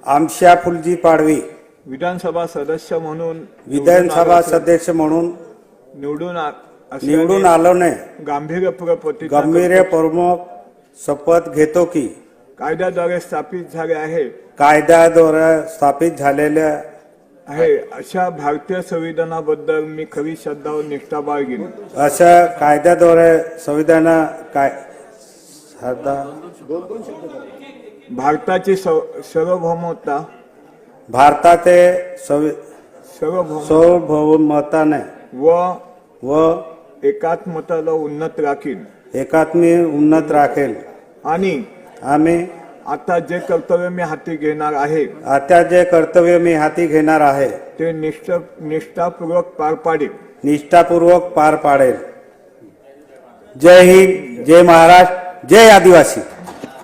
आमशा फुलजी पाडवी विधानसभा सदस्य म्हणून विधानसभा सदस्य म्हणून निवडून आलो ने गंभीरपूर्वक शपथ घेतो की कायद्याद्वारे स्थापित झाले आहे कायद्याद्वारे स्थापित झालेल्या आहे अशा भारतीय संविधानाबद्दल मी खरी श्रद्धा व निष्ठा बाळगीन। अशा कायद्याद्वारे संविधान भारताची सार्वभौमता भारताचे सार्वभौमताने व एकात्मताला उन्नत राखीन उन्नत राखेल आणि आम्ही आता जे कर्तव्य मी हाती घेणार आहे ते निष्ठापूर्वक पार पाडेल। जय हिंद, जय महाराष्ट्र, जय आदिवासी।